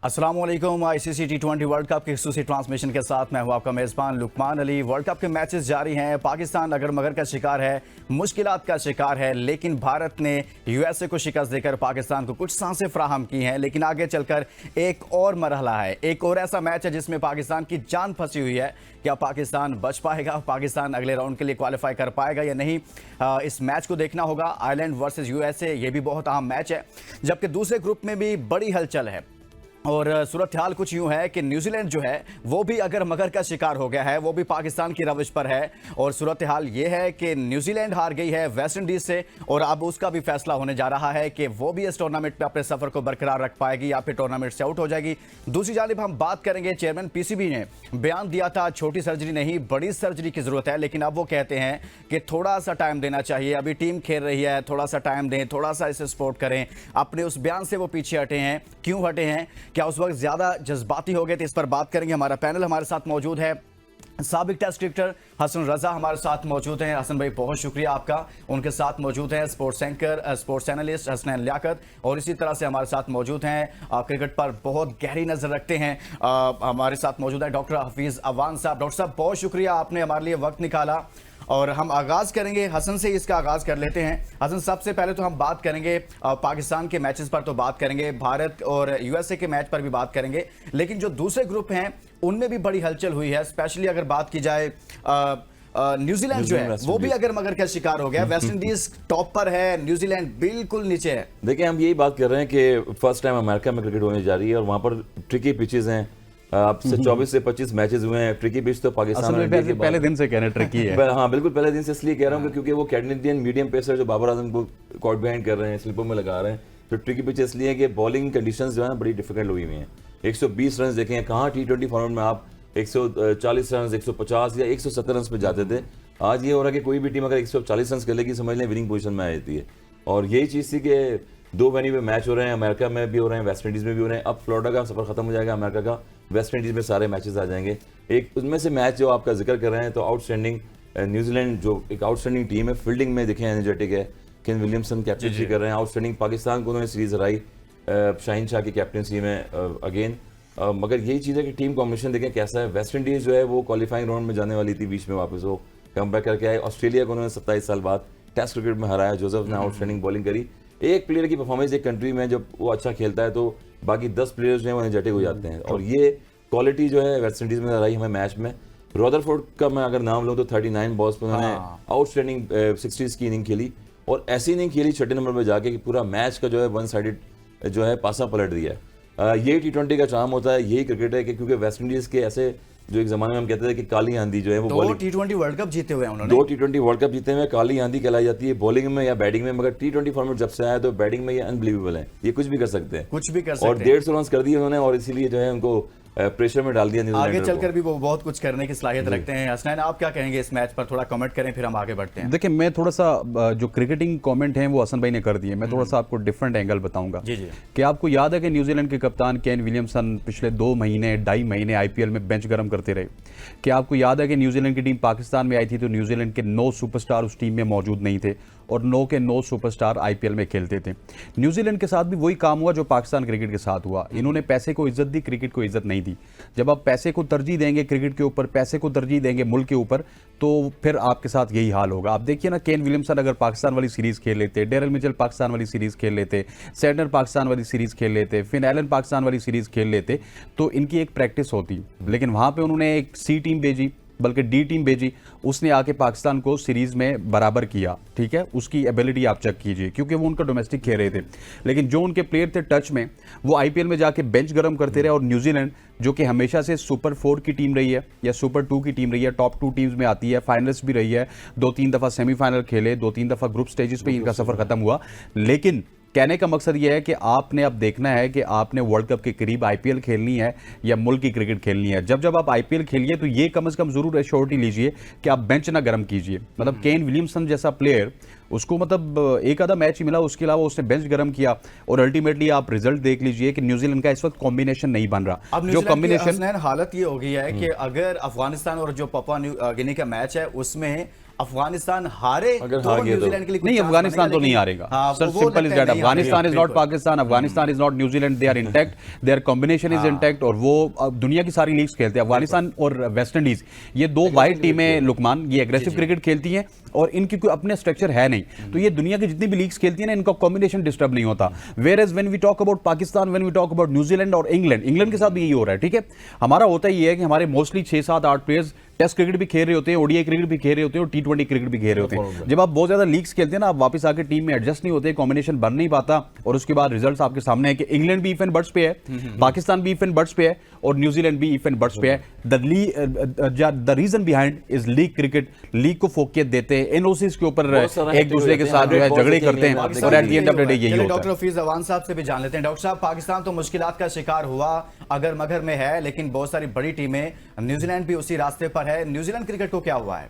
अस्सलाम वालेकुम। ICC T20 world cup के खसूसी ट्रांसमिशन के साथ मैं हूं आपका मेज़बान लुकमान अली। वर्ल्ड कप के मैचेस जारी हैं। पाकिस्तान अगर मगर का शिकार है, मुश्किलात का शिकार है, लेकिन भारत ने यूएसए को शिकस्त देकर पाकिस्तान को कुछ सांसें फराहम की हैं। लेकिन आगे चलकर एक और मरहला है, एक और ऐसा मैच है जिसमें पाकिस्तान की जान फंसी हुई है। क्या पाकिस्तान बच पाएगा? पाकिस्तान अगले राउंड के लिए क्वालिफाई कर पाएगा या नहीं? इस मैच को देखना होगा। आयरलैंड वर्सेस यूएसए, ये भी बहुत अहम मैच है। जबकि दूसरे ग्रुप में भी बड़ी हलचल है और सूरत हाल कुछ यूं है कि न्यूजीलैंड जो है वो भी अगर मगर का शिकार हो गया है, वो भी पाकिस्तान की रविश पर है। और सूरत हाल ये है कि न्यूजीलैंड हार गई है वेस्ट इंडीज से और अब उसका भी फैसला होने जा रहा है कि वो भी इस टूर्नामेंट में अपने सफर को बरकरार रख पाएगी या फिर टूर्नामेंट से आउट हो जाएगी। दूसरी जानिब हम बात करेंगे, चेयरमैन पीसीबी ने बयान दिया था छोटी सर्जरी नहीं बड़ी सर्जरी की जरूरत है, लेकिन अब वो कहते हैं कि थोड़ा सा टाइम देना चाहिए। अभी टीम खेल रही है, थोड़ा सा टाइम दें, थोड़ा सा इसे सपोर्ट करें। अपने उस बयान से वो पीछे हटे हैं। क्यों हटे हैं? क्या उस वक्त ज्यादा जज्बाती हो गए थे? इस पर बात करेंगे। हमारा पैनल हमारे साथ मौजूद है। साबिक टेस्ट क्रिकेटर हसन रजा हमारे साथ मौजूद हैं। हसन भाई बहुत शुक्रिया आपका। उनके साथ मौजूद हैं sports anchor, sports analyst Hasnain Liaquat, और इसी तरह से हमारे साथ मौजूद हैं क्रिकेट पर बहुत गहरी नजर रखते हैं, हमारे साथ मौजूद है डॉक्टर हफीज अवान साहब। डॉक्टर साहब बहुत शुक्रिया, आपने हमारे लिए वक्त निकाला। और हम आगाज़ करेंगे हसन से, इसका आगाज़ कर लेते हैं। हसन, सबसे पहले तो हम बात करेंगे पाकिस्तान के मैचेस पर, तो बात करेंगे भारत और यूएसए के मैच पर भी बात करेंगे, लेकिन जो दूसरे ग्रुप हैं उनमें भी बड़ी हलचल हुई है। स्पेशली अगर बात की जाए न्यूजीलैंड जो है वो भी अगर मगर का शिकार हो गया। वेस्ट इंडीज टॉप पर है, न्यूजीलैंड बिल्कुल नीचे है। देखिए, हम यही बात कर रहे हैं कि फर्स्ट टाइम अमेरिका में क्रिकेट होने जा रही है और वहां पर ट्रिकी पिचेस हैं। अब से 24 से 25 मैचेस हुए हैं। ट्रिकी पिच तो पाकिस्तान में पहले दिन से कहने ट्रिकी है। हाँ बिल्कुल, पहले दिन से इसलिए कह रहा हूँ क्योंकि वो कैनेडियन मीडियम पेसर जो बाबर आजम को कॉर्ट बिहाइंड कर रहे हैं, स्लिपों में लगा रहे हैं, तो ट्रिकी पिच इसलिए है कि बॉलिंग कंडीशंस जो है बड़ी डिफिकल्ट हुई हुई हैं। 120 रन देखें, कहाँ T20 फॉर्मेट में आप 140 रन, 150 या 170 रन पे जाते थे। आज ये हो रहा है कि कोई भी टीम अगर 140 रन कर लेगी, समझ लें विनिंग पोजीशन में आ जाती है। और यही चीज़ थी कि दो वेन्यू में मैच हो रहे हैं, अमेरिका में भी हो रहे हैं, वेस्ट इंडीज़ में भी हो रहे हैं। अब फ्लोरिडा का सफर खत्म हो जाएगा, अमेरिका का, वेस्ट इंडीज़ में सारे मैचेस आ जाएंगे। एक उनमें से मैच जो आपका जिक्र कर रहे हैं, तो आउटस्टैंडिंग न्यूजीलैंड जो एक आउटस्टैंडिंग टीम है, फील्डिंग में देखें एनर्जेटिक है, केन विलियमसन कैप्टनसी कर रहे हैं। आउटस्टैंडिंग पाकिस्तान को उन्होंने सीरीज हराई शाहीन शाह की कैप्टनसी में अगेन। मगर यही चीज़ है कि टीम कॉम्बिनेशन देखें कैसा है। वेस्ट इंडीज़ जो है वो क्वालिफाइंग राउंड में जाने वाली थी, बीच में वापस वो कम बैक करके आए। ऑस्ट्रेलिया को उन्होंने 27 साल बाद टेस्ट क्रिकेट में हराया। जोसेफ ने आउटस्टैंडिंग बॉलिंग करी। एक प्लेयर की परफॉर्मेंस एक कंट्री में जब वो अच्छा खेलता है तो बाकी 10 प्लेयर्स जो हैं वो एनर्जेटिक हो जाते हैं, और ये क्वालिटी जो है वेस्ट इंडीज़ में रही हमें मैच में। रॉदरफोर्ड का मैं अगर नाम लूँ तो 39 बॉल्स पर उन्होंने आउटस्टैंडिंग 60s की इनिंग खेली, और ऐसी इनिंग खेली 6 नंबर पर जाके कि पूरा मैच का जो है वन साइडेड जो है पासा पलट दिया है। ये T20 का चार्म होता है, यही क्रिकेट है कि क्योंकि वेस्ट इंडीज़ के ऐसे जो एक ज़माने में हम कहते थे कि काली आंधी जो है वो दो T20 वर्ल्ड कप जीते हुए हैं उन्होंने। 2 T20 वर्ल्ड कप जीते हुए काली आंधी कहलाई जाती है बॉलिंग में या बैटिंग में। मगर T20 फॉर्मेट जब से आया तो बैटिंग में ये अनबिलीवेबल है, ये कुछ भी कर सकते हैं, कुछ भी कर सकते हैं। और 150 रन कर दिए उन्होंने, और इसीलिए जो है उनको प्रेशर में डाल दिया। आगे चलकर भी वो बहुत कुछ करने की सलाहियत रखते हैं। हसनैन, आप क्या कहेंगे इस मैच पर? थोड़ा कमेंट करें फिर हम आगे बढ़ते हैं। देखिए, मैं थोड़ा सा जो क्रिकेटिंग कमेंट हैं वो हसन भाई ने कर दिए, मैं थोड़ा सा आपको डिफरेंट एंगल बताऊंगा। जी जी। कि आपको याद है कि न्यूजीलैंड के कप्तान केन विलियमसन पिछले 2 महीने 2.5 महीने IPL में बेंच गर्म करते रहे। कि आपको याद है कि न्यूजीलैंड की टीम पाकिस्तान में आई थी तो न्यूजीलैंड के 9 सुपरस्टार उस टीम में मौजूद नहीं थे, और 9 के 9 सुपरस्टार IPL में खेलते थे। न्यूजीलैंड के साथ भी वही काम हुआ जो पाकिस्तान क्रिकेट के साथ हुआ। इन्होंने पैसे को इज्जत दी, क्रिकेट को इज्जत नहीं दी। जब आप पैसे को तरजीह देंगे क्रिकेट के ऊपर, पैसे को तरजीह देंगे मुल्क के ऊपर, तो फिर आपके साथ यही हाल होगा। आप देखिए ना, केन विलियमसन अगर पाकिस्तान वाली सीरीज खेल लेते, डेरल मिचेल पाकिस्तान वाली सीरीज खेल लेते, सैंटनर पाकिस्तान वाली सीरीज खेल लेते, फिन एलन पाकिस्तान वाली सीरीज खेल लेते, तो इनकी एक प्रैक्टिस होती। लेकिन वहां पे उन्होंने एक C टीम भेजी, बल्कि D टीम भेजी, उसने आके पाकिस्तान को सीरीज में बराबर किया। ठीक है, उसकी एबिलिटी आप चेक कीजिए, क्योंकि वो उनका डोमेस्टिक खेल रहे थे। लेकिन जो उनके प्लेयर थे टच में, वो IPL में जाके बेंच गर्म करते रहे। और न्यूजीलैंड जो कि हमेशा से सुपर 4 की टीम रही है या सुपर 2 की टीम रही है, टॉप 2 टीम्स में आती है, फाइनलिस्ट भी रही है, 2-3 दफा सेमीफाइनल खेले, 2-3 दफा ग्रुप स्टेजेस पे इनका सफर खत्म हुआ। लेकिन कहने का मकसद यह है कि आपने अब देखना है कि आपने वर्ल्ड कप के करीब IPL खेलनी है या मुल्क की क्रिकेट खेलनी है। जब आप IPL खेलिए तो ये कम से कम जरूर एश्योरिटी लीजिए कि आप बेंच ना गर्म कीजिए। मतलब केन विलियमसन जैसा प्लेयर, उसको मतलब एक आधा मैच ही मिला, उसके अलावा उसने बेंच गर्म किया, और अल्टीमेटली आप रिजल्ट देख लीजिए कि न्यूजीलैंड का इस वक्त कॉम्बिनेशन नहीं बन रहा। अब जो कॉम्बिनेशन हालत ये हो गई है कि अगर अफगानिस्तान और जो पापुआ न्यू गिनी का मैच है उसमें अफगानिस्तान हारे अगर तो हार गया तो- न्यूजीलैंड के लिए कुछ नहीं, चांस अफगानिस्तान बनेगा, तो नहीं लेकिन- हारेगा हाँ, सर, वो सिंपल इज लगता है दैट। नहीं अफगानिस्तान हारेगा, इज नॉट बिल्कुल। Pakistan, Afghanistan is not New Zealand, they are intact, their combination is intact, और वो दुनिया की सारी लीग्स खेलते हैं। अफगानिस्तान और वेस्ट इंडीज ये दो वाइड टीमें लुकमान, ये एग्रेसिव क्रिकेट खेलती हैं और इनकी कोई अपने स्ट्रक्चर है नहीं, तो ये दुनिया की जितनी भी लीग्स खेलती है ना, इनका कॉम्बिनेशन डिस्टर्ब नहीं होता। Where as when we talk about Pakistan, when we talk about New Zealand और इंग्लैंड के साथ भी यही हो रहा है, ठीक है। हमारा होता ही है कि हमारे मोस्टली 6, 7, 8 प्लेयर्स टेस्ट क्रिकेट भी खेल रहे होते हैं, ओडीआई क्रिकेट भी खेल रहे होते हैं और T20 क्रिकेट भी खेल रहे होते हैं। जब आप बहुत ज्यादा लीग्स खेलते हैं ना, आप वापस आके टीम में एडजस्ट नहीं होते, कॉम्बिनेशन बन नहीं पाता, और उसके बाद रिजल्ट्स आपके सामने है कि इंग्लैंड भी इफ एंड बर्ड्स पे है, पाकिस्तान भी इफ एंड बर्ड्स पे है और न्यूजीलैंड भी इफ एंड बर्ड्स पे है। The reason behind is league cricket, league को फोकियत देते हैं, एनओसीज के ऊपर बहुत सारा एक दूसरे के active साथ जो है बहुत झगड़े से करते हैं, पाकिस्तान और at the end of the day यही चलिए, होता डॉक्टर है। हफीज अवान साहब से भी जान लेते हैं। डॉक्टर साहब, पाकिस्तान तो मुश्किलात का शिकार हुआ, अगर मगर में है, लेकिन बहुत सारी बड़ी टीमें, न्यूजीलैंड भी उसी रास्ते पर है। न्यूजीलैंड क्रिकेट को क्या हुआ है?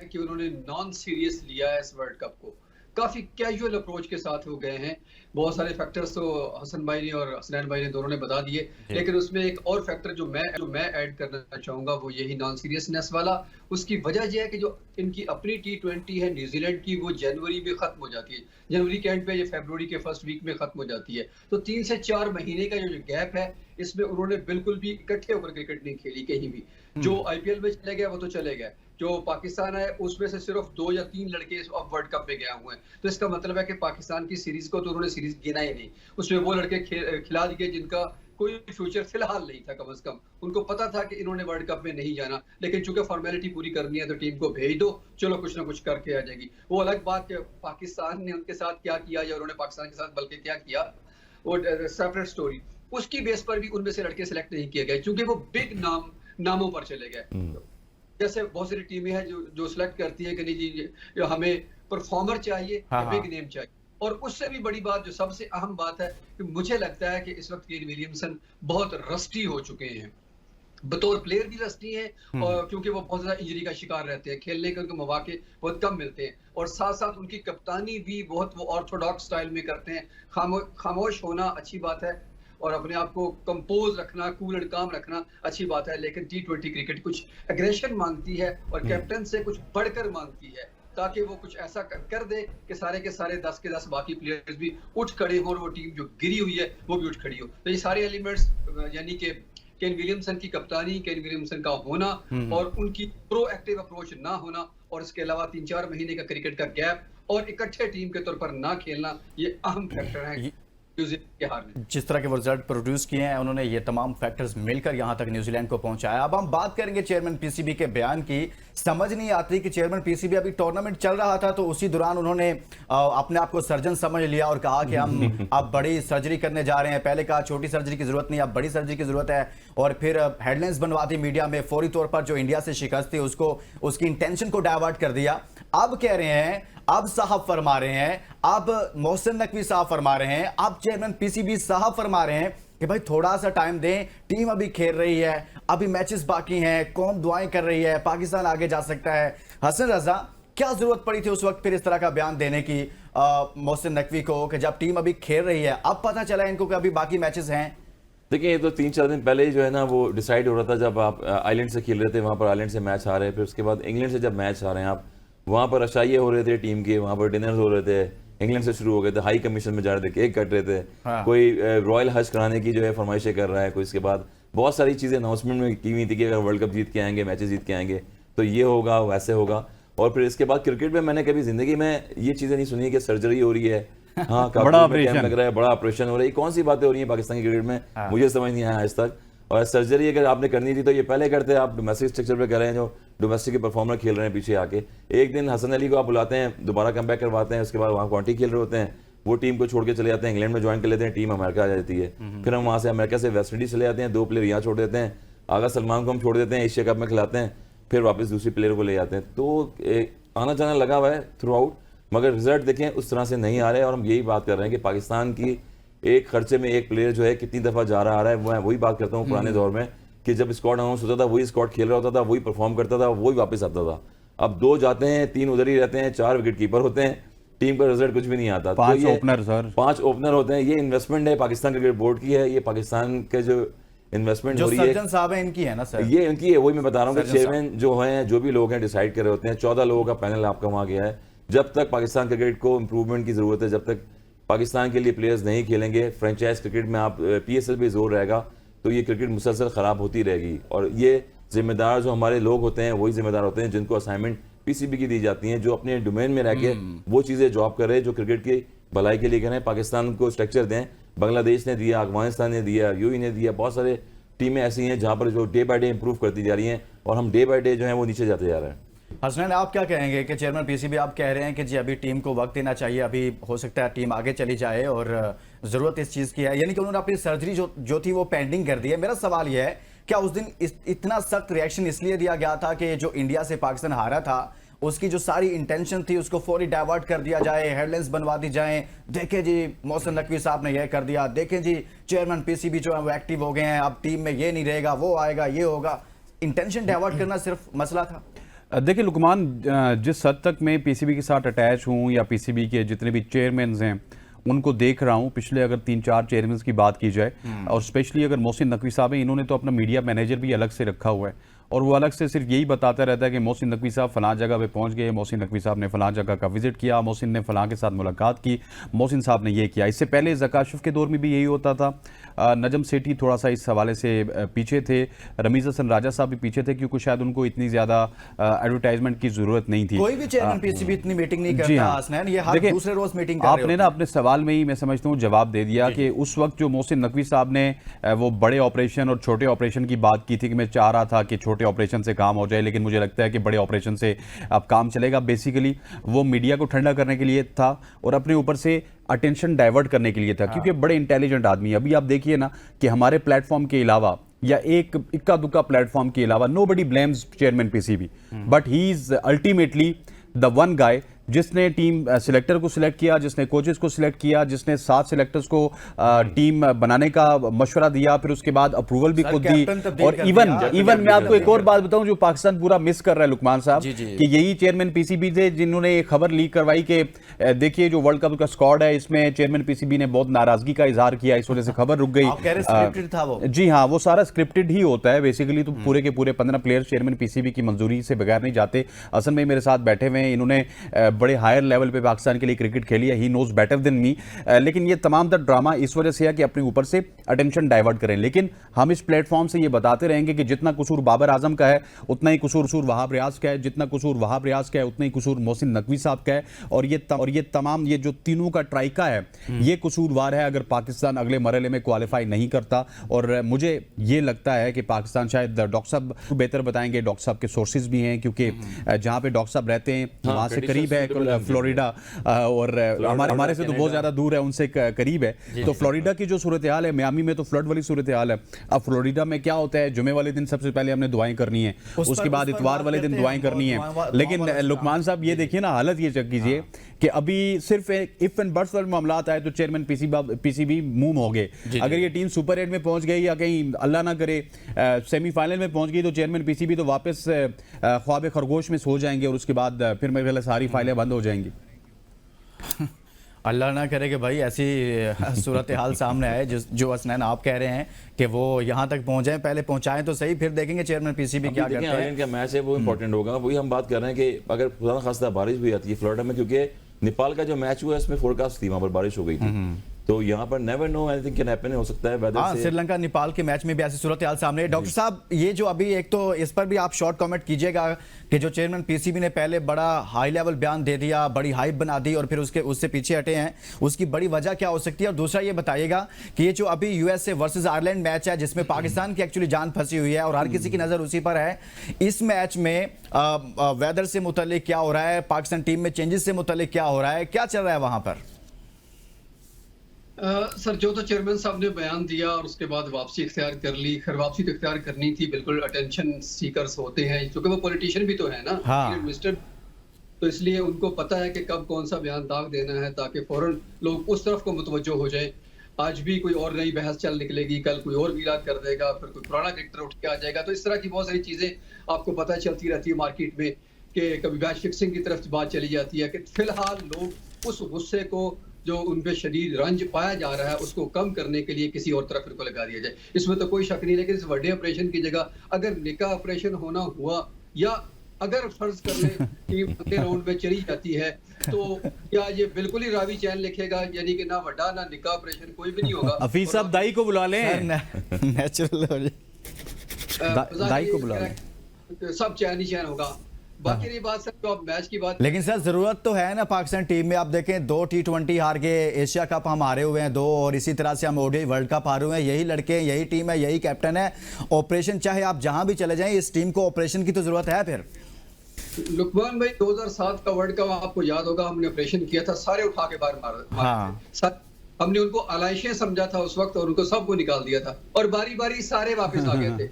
कि उन्होंने नॉन सीरियस लिया है इस वर्ल्ड कप को, काफी कैजुअल अप्रोच के साथ वो गए हैं। बहुत सारे फैक्टर्स तो हसन भाई ने और हसनैन भाई ने दोनों ने बता दिए, लेकिन उसमें एक और फैक्टर जो मैं ऐड करना चाहूंगा वो यही नॉन सीरियसनेस वाला। उसकी वजह यह है कि जो इनकी अपनी T20 है न्यूजीलैंड की, वो जनवरी में खत्म हो जाती है, जनवरी के एंड पे, ये फरवरी के फर्स्ट वीक में खत्म हो जाती है। तो 3 से 4 महीने का जो गैप है, इसमें उन्होंने बिल्कुल भी इकट्ठे होकर क्रिकेट नहीं खेली कहीं भी। जो IPL में चले गए वो तो चले गए, जो पाकिस्तान है उसमें से सिर्फ 2 या 3 लड़के अब वर्ल्ड कप में गए हुए हैं। तो इसका मतलब है कि पाकिस्तान की सीरीज को तो उन्होंने सीरीज गिना ही नहीं, उसमें वो लड़के खिला दिए जिनका कोई फ्यूचर फिलहाल नहीं था। कम से कम उनको पता था कि इन्होंने वर्ल्ड कप में नहीं जाना, लेकिन चूंकि फॉर्मेलिटी पूरी करनी है तो टीम को भेज दो, चलो कुछ ना कुछ करके आ जाएगी। वो अलग बात है पाकिस्तान ने उनके साथ क्या किया या उन्होंने पाकिस्तान के साथ बल्कि क्या किया, वो सेपरेट स्टोरी। उसकी बेस पर भी उनमें से लड़के सिलेक्ट नहीं किए गए, क्योंकि वो बिग नामों पर चले गए। जैसे बहुत सारी टीमें हैं जो सिलेक्ट करती है कि नहीं जी हमें परफॉर्मर चाहिए, बिग नेम चाहिए। और उससे भी बड़ी बात, जो सबसे अहम बात है, कि मुझे लगता है कि इस वक्त केन विलियमसन बहुत रस्टी हो चुके हैं, बतौर प्लेयर भी रस्टी हैं, और क्योंकि वो बहुत ज्यादा इंजरी का शिकार रहते हैं, खेलने के उनको मौके बहुत कम मिलते हैं, और साथ साथ उनकी कप्तानी भी बहुत वो ऑर्थोडॉक्स स्टाइल में करते हैं। खामोश होना अच्छी बात है और अपने आप को कंपोज रखना, कूल एंड काम रखना अच्छी बात है, लेकिन T20 क्रिकेट कुछ एग्रेशन मांगती है और कैप्टन से कुछ बढ़कर मांगती है, ताकि वो कुछ ऐसा कर दे कि सारे के सारे 10 के 10 बाकी प्लेयर्स भी उठ खड़े हो और वो टीम जो गिरी हुई है वो भी उठ खड़ी हो। तो ये सारे एलिमेंट्स, यानी कि केन विलियमसन की कप्तानी, केन विलियमसन का होना और उनकी प्रोएक्टिव अप्रोच ना होना, और इसके अलावा 3-4 महीने का क्रिकेट का गैप और इकट्ठे टीम के तौर पर ना खेलना, ये अहम फैक्टर है न्यूजीलैंड के हार में। जिस तरह के वो रिजल्ट प्रोड्यूस किए हैं उन्होंने, ये तमाम फैक्टर्स मिलकर यहां तक न्यूजीलैंड को पहुंचाया। अब हम बात करेंगे चेयरमैन पीसीबी के बयान की। समझ नहीं आती कि चेयरमैन पीसीबी, अभी टूर्नामेंट चल रहा था तो उसी दौरान उन्होंने अपने आप को सर्जन समझ लिया और कहा कि हम अब बड़ी सर्जरी करने जा रहे हैं। पहले कहा छोटी सर्जरी की जरूरत नहीं, अब बड़ी सर्जरी की जरूरत है, और फिर हेडलाइंस बनवाती मीडिया में, फौरी तौर पर जो इंडिया से शिकस्त थी उसको, उसकी इंटेंशन को डाइवर्ट कर दिया। अब कह रहे हैं, अब साहब फरमा रहे हैं, अब मोहसिन नकवी साहब फरमा रहे हैं, अब चेयरमैन पीसीबी साहब फरमा रहे हैं कि भाई थोड़ा सा टाइम दें, टीम अभी खेल रही है, अभी मैचेस बाकी हैं, कौम दुआएं कर रही है, पाकिस्तान आगे जा सकता है। हसन रजा, क्या जरूरत पड़ी थी उस वक्त फिर इस तरह का बयान देने की मोहसिन नकवी को, कि जब टीम अभी खेल रही है, अब पता चला इनको कि अभी बाकी मैचेस हैं? देखिए, ये तो 3-4 दिन पहले ही जो है ना वो डिसाइड हो रहा था, जब आप आइलैंड से खेल रहे थे, वहाँ पर आइलैंड से मैच आ रहे, फिर उसके बाद इंग्लैंड से जब मैच आ रहे हैं, आप वहाँ पर अशाइये हो रहे थे टीम के, वहाँ पर डिनर हो रहे थे, इंग्लैंड से शुरू हो गए थे, हाई कमीशन में जा रहे थे, केक कट रहे थे, कोई रॉयल हज कराने की जो है फरमाइशें कर रहा है, कोई इसके बाद बहुत सारी चीज़ें अनाउंसमेंट में की हुई थी कि अगर वर्ल्ड कप जीत के आएंगे, मैचेस जीत के आएंगे तो ये होगा, वैसे होगा। और फिर इसके बाद क्रिकेट में मैंने कभी जिंदगी में ये चीज़ें नहीं सुनी कि सर्जरी हो रही है, हाँ बड़ा ऑपरेशन लग रहा है, बड़ा ऑपरेशन हो रहा है। कौन सी बातें हो रही है पाकिस्तानी क्रिकेट में, मुझे समझ नहीं आया आज तक। और सर्जरी अगर आपने करनी थी तो ये पहले करते, आप डोमेस्टिक स्ट्रक्चर पे कर रहे हैं, जो डोमेस्टिक के परफॉर्मर खेल रहे हैं पीछे आके, एक दिन हसन अली को आप बुलाते हैं, दोबारा कम बैक करवाते हैं, उसके बाद वहाँ क्वांटी खेल रहे होते हैं, वो टीम को छोड़ के चले जाते हैं, इंग्लैंड में ज्वाइन कर लेते हैं, टीम अमेरिका आ जाती है, फिर हम वहाँ से अमेरिका से वेस्ट इंडीज चले जाते हैं, 2 प्लेयर यहाँ छोड़ देते हैं, आगा सलमान को हम छोड़ देते हैं, एशिया कप में खिलाते हैं, फिर वापस दूसरी प्लेयर को ले जाते हैं। तो आना जाना लगा हुआ है थ्रू आउट, मगर रिजल्ट देखें उस तरह से नहीं आ रहे। और हम यही बात कर रहे हैं कि पाकिस्तान की एक खर्चे में एक प्लेयर जो है कितनी दफ़ा जा रहा आ रहा है। मैं वही बात करता हूँ पुराने दौर में कि जब स्क्वाड अनाउंस होता था वही स्क्वाड खेल रहा होता था, वही परफॉर्म करता था, वही वापस आता था। अब 2 जाते हैं, 3 उधर ही रहते हैं, 4 विकेट कीपर होते हैं, टीम का रिजल्ट कुछ भी नहीं आता। 5 ओपनर सर, 5 ओपनर होते हैं। ये इन्वेस्टमेंट है पाकिस्तान क्रिकेट बोर्ड की है, ये पाकिस्तान के जो इन्वेस्टमेंट जो हो रही है। सर्जन साहब है इनकी है ना सर? ये इनकी है, वही मैं बता रहा हूँ कि सर्जन चेयरमैन जो हैं, जो भी लोग हैं डिसाइड कर रहे होते हैं। 14 लोगों का पैनल आपका वहाँ गया है। जब तक पाकिस्तान क्रिकेट को इम्प्रूवमेंट की जरूरत है, जब तक पाकिस्तान के लिए प्लेयर्स नहीं खेलेंगे, फ्रेंचाइज क्रिकेट में आप PSL पे जोर रहेगा, तो ये क्रिकेट मुसलसल खराब होती रहेगी। और ये जिम्मेदार जो हमारे लोग होते हैं वही जिम्मेदार होते हैं जिनको असाइनमेंट PCB की दी जाती हैं, जो अपने डोमेन में रह के वो चीज़ें जॉब कर रहे हैं जो क्रिकेट की भलाई के लिए कर रहे हैं। पाकिस्तान को स्ट्रक्चर दें, बांग्लादेश ने दिया, अफगानिस्तान ने दिया, UAE ने दिया, बहुत सारे टीमें ऐसी हैं जहाँ पर जो डे बाय डे इंप्रूव करती जा रही हैं और हम डे बाय डे जो है वो नीचे जाते जा रहे हैं। हसनैन, आप क्या कहेंगे कि चेयरमैन PCB आप कह रहे हैं कि जी अभी टीम को वक्त देना चाहिए, अभी हो सकता है टीम आगे चली जाए और ज़रूरत इस चीज़ की है, यानी कि उन्होंने अपनी सर्जरी जो थी वो पेंडिंग कर दी है। मेरा सवाल यह है, क्या उस दिन इतना सख्त रिएक्शन इसलिए दिया गया था कि जो इंडिया से पाकिस्तान हारा था उसकी जो सारी इंटेंशन थी उसको फौरी डाइवर्ट कर दिया जाए, हेडलाइंस बनवा दी जाए, देखें जी मोहसिन नकवी साहब ने यह कर दिया, देखें जी चेयरमैन PCB जो है वो एक्टिव हो गए हैं, अब टीम में ये नहीं रहेगा, वो आएगा, ये होगा। इंटेंशन डाइवर्ट करना सिर्फ मसला था? देखिए लुकमान, जिस हद तक मैं PCB के साथ अटैच हूँ या PCB के जितने भी चेयरमैन हैं उनको देख रहा हूँ, पिछले अगर 3-4 चेयरमैन की बात की जाए और स्पेशली अगर मोहसिन नकवी साहब हैं, इन्होंने तो अपना मीडिया मैनेजर भी अलग से रखा हुआ है और वो अलग से सिर्फ यही बताता रहता है कि मोहसिन नकवी साहब फलां जगह पे पहुंच गए, मोहसिन नकवी साहब ने फलां जगह का विजिट किया, मोहसिन ने फलां के साथ मुलाकात की, मोहसिन साहब ने ये किया। इससे पहले ज़काशफ के दौर में भी यही होता था। नजम सेठी थोड़ा सा इस हवाले से पीछे थे, रमीज़ हसन राजा साहब भी पीछे थे क्योंकि शायद उनको इतनी ज़्यादा एडवर्टाइजमेंट की ज़रूरत नहीं थी। कोई भी चेयरमैन PCB इतनी मीटिंग नहीं करता। जी हाँ। हसनैन, ये हर दूसरे रोज मीटिंग कर रहे आपने ना अपने सवाल में ही मैं समझता हूँ जवाब दे दिया कि उस वक्त जो मोहसिन नकवी साहब ने वो बड़े ऑपरेशन और छोटे ऑपरेशन की बात की थी कि मैं चाह रहा था कि छोटे ऑपरेशन से काम हो जाए, लेकिन मुझे लगता है कि बड़े ऑपरेशन से अब काम चलेगा। बेसिकली वो मीडिया को ठंडा करने के लिए था और अपने ऊपर से अटेंशन डाइवर्ट करने के लिए था क्योंकि बड़े इंटेलिजेंट आदमी है। अभी आप देखिए ना कि हमारे प्लेटफॉर्म के अलावा या एक इक्का दुक्का प्लेटफॉर्म के अलावा nobody blames chairman PCB, but he is ultimately the one guy जिसने टीम सिलेक्टर को सिलेक्ट किया, जिसने कोचेस को सिलेक्ट किया, जिसने 7 सिलेक्टर्स को टीम बनाने का मशवरा दिया, फिर उसके बाद अप्रूवल भी खुद दी। और इवन मैं आपको एक और बात बताऊं जो पाकिस्तान पूरा मिस कर रहा है लुकमान साहब, कि यही चेयरमैन PCB थे जिन्होंने एक खबर लीक करवाई कि देखिए जो वर्ल्ड कप का स्क्वाड है इसमें चेयरमैन PCB ने बहुत नाराजगी का इजहार किया, इस वजह से खबर रुक गई। जी हाँ, वो सारा स्क्रिप्टेड ही होता है बेसिकली। तो पूरे के पूरे 15 प्लेयर्स चेयरमैन PCB की मंजूरी से बगैर नहीं जाते। हसन भाई मेरे साथ बैठे हुए हैं, इन्होंने बड़े हायर लेवल पे पाकिस्तान के लिए क्रिकेट खेली है, he knows better than me. लेकिन ये तमाम द ड्रामा इस वजह से है कि अपने ऊपर से अटेंशन डाइवर्ट करें। लेकिन हम इस प्लेटफॉर्म से ये बताते रहेंगे कि जितना कसूर बाबर आजम का है उतना ही कसूर वहाब रियाज का है, जितना कसूर वहाब रियाज का है उतना ही कसूर मोहसिन नकवी साहब का है, और ये तमाम ये जो तीनों का ट्राइका है ये कसूरवार है अगर पाकिस्तान अगले मरहले में क्वालिफाई नहीं करता। और मुझे ये लगता है कि पाकिस्तान शायद डॉक्टर साहब बेहतर बताएंगे, डॉक्टर साहब के सोर्सेज भी हैं क्योंकि जहां पे डॉक्टर साहब रहते हैं वहां से करीब है फ्लोरिडा, और हमारे से तो बहुत ज्यादा दूर है, उनसे करीब है। तो फ्लोरिडा की जो सूरत हाल है, मियामी में तो फ्लड वाली सूरत हाल है। अब फ्लोरिडा में क्या होता है, जुमे वाले दिन सबसे पहले हमने दुआएं करनी है, उसके बाद इतवार वाले दिन दुआएं करनी है। लेकिन लुकमान साहब ये देखिए ना, हालत ये चेक कीजिए कि अभी सिर्फ इफ एंड बट्स वाले मामलात आए तो चेयरमैन PCB मूव हो गए। अगर ये टीम सुपर 8 में पहुंच गई या कहीं अल्लाह ना करे सेमीफाइनल में पहुंच गई तो चेयरमैन PCB तो वापस ख्वाब खरगोश में सो जाएंगे और उसके बाद फिर मेरे ख्याल सारी फाइलें बंद हो जाएंगी। अल्लाह ना करे कि भाई ऐसी सूरत हाल सामने आए जो हसनैन आप कह रहे हैं कि वो यहाँ तक पहुंचे, पहले पहुंचाएं तो सही, फिर देखेंगे चेयरमैन PCB क्या करते हैं। क्या मैच है वो इंपॉर्टेंट होगा, वही हम बात कर रहे हैं कि अगर खुदा खास्ता बारिश भी आती है फ्लोरिडा में, क्योंकि नेपाल का जो मैच हुआ इसमें फोरकास्ट थी, वहां पर बारिश हो गई थी, तो यहाँ पर never know anything can happen, हो सकता है वेदर से। श्रीलंका नेपाल के मैच में भी ऐसी सूरत हाल सामने है। डॉक्टर साहब ये जो अभी एक तो इस पर भी आप शॉर्ट कमेंट कीजिएगा कि जो चेयरमैन PCB ने पहले बड़ा हाई लेवल बयान दे दिया, बड़ी हाइप बना दी और फिर उससे पीछे हटे हैं, उसकी बड़ी वजह क्या हो सकती है? और दूसरा ये बताइएगा कि ये जो अभी USA वर्सेस आयरलैंड मैच है जिसमें पाकिस्तान की एक्चुअली जान फंसी हुई है और हर किसी की नजर उसी पर है, इस मैच में वेदर से मुतल्लिक क्या हो रहा है, पाकिस्तान टीम में चेंजेस से मुतल्लिक क्या हो रहा है, क्या चल रहा है वहां पर? सर जो तो चेयरमैन साहब ने बयान दिया और उसके बाद वापसी इख्तियार कर ली, खैर वापसी तो इख्तियार करनी थी, बिल्कुल अटेंशन सीकर्स होते हैं क्योंकि वो पॉलिटिशियन भी तो है ना, मिनिस्टर, तो इसलिए उनको पता है कि कब कौन सा बयान दाग देना है ताकि फौरन लोग उस तरफ को मुतवज्जो हो जाए। आज भी कोई और नई बहस चल निकलेगी, कल कोई और विवाद कर देगा, फिर कोई पुराना क्रिकेटर उठ के आ जाएगा, तो इस तरह की बहुत सारी चीजें आपको पता चलती रहती है मार्केट में कि कभी मैच फिक्सिंग की तरफ बात चली जाती है कि फिलहाल लोग उस गुस्से को जो उनपे शदीद रंज पाया जा रहा है उसको कम करने के लिए किसी और तरफ इनको लगा दिया जाए। इसमें तो कोई शक नहीं, लेकिन इस बड़े ऑपरेशन की जगह अगर निकाह ऑपरेशन होना हुआ, या अगर फर्ज कर ले टीम अगले राउंड में चली जाती है, तो क्या ये बिल्कुल ही रावी चैन लिखेगा, यानी कि ना वड्डा ना निकाह ऑपरेशन कोई भी नहीं होगा। हफीज साहब दाई को बुला लें, नेचुरल हो जाए। दाई को बुला लें, सब चैन ही चैन होगा। बाकी रही बात सर, तो अब मैच की बात, लेकिन सर जरूरत तो है ना पाकिस्तान टीम में। आप देखें 2 T20 हार गए, एशिया कप हम हारे हुए हैं 2, और इसी तरह से हम ओडीआई वर्ल्ड कप हारे हुए हैं। यही लड़के, यही टीम है, यही कैप्टन है। ऑपरेशन चाहे आप जहां भी चले जाएं, इस टीम को ऑपरेशन की तो जरूरत है। फिर लुकमान भाई 2007 का वर्ल्ड कप आपको याद होगा, हमने ऑपरेशन किया था, सारे उठा के बाहर मार हाँ। हमने उनको आलाइशें समझा था उस वक्त, और उनको सबको निकाल दिया था, और बारी बारी सारे वापस आ गए थे।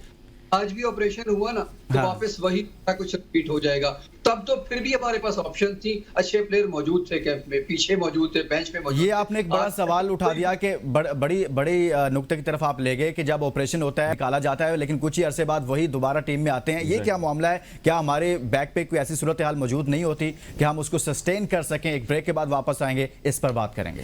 आज भी ऑपरेशन हुआ ना, तो हाँ। वापस वही कुछ रिपीट हो जाएगा। तब तो फिर भी हमारे पास ऑप्शन थी, अच्छे प्लेयर मौजूद थे, कैंप में पीछे मौजूद थे, बेंच पे मौजूद ये थे। आपने एक बड़ा सवाल उठा दिया कि बड़ी नुक्ते की तरफ आप ले गए कि जब ऑपरेशन होता है निकाला जाता है, लेकिन कुछ ही अरसे बाद वही दोबारा टीम में आते हैं। ये क्या मामला है? क्या हमारे बैक पे कोई ऐसी सूरत हाल मौजूद नहीं होती कि हम उसको सस्टेन कर सकें, एक ब्रेक के बाद वापस आएंगे? इस पर बात करेंगे।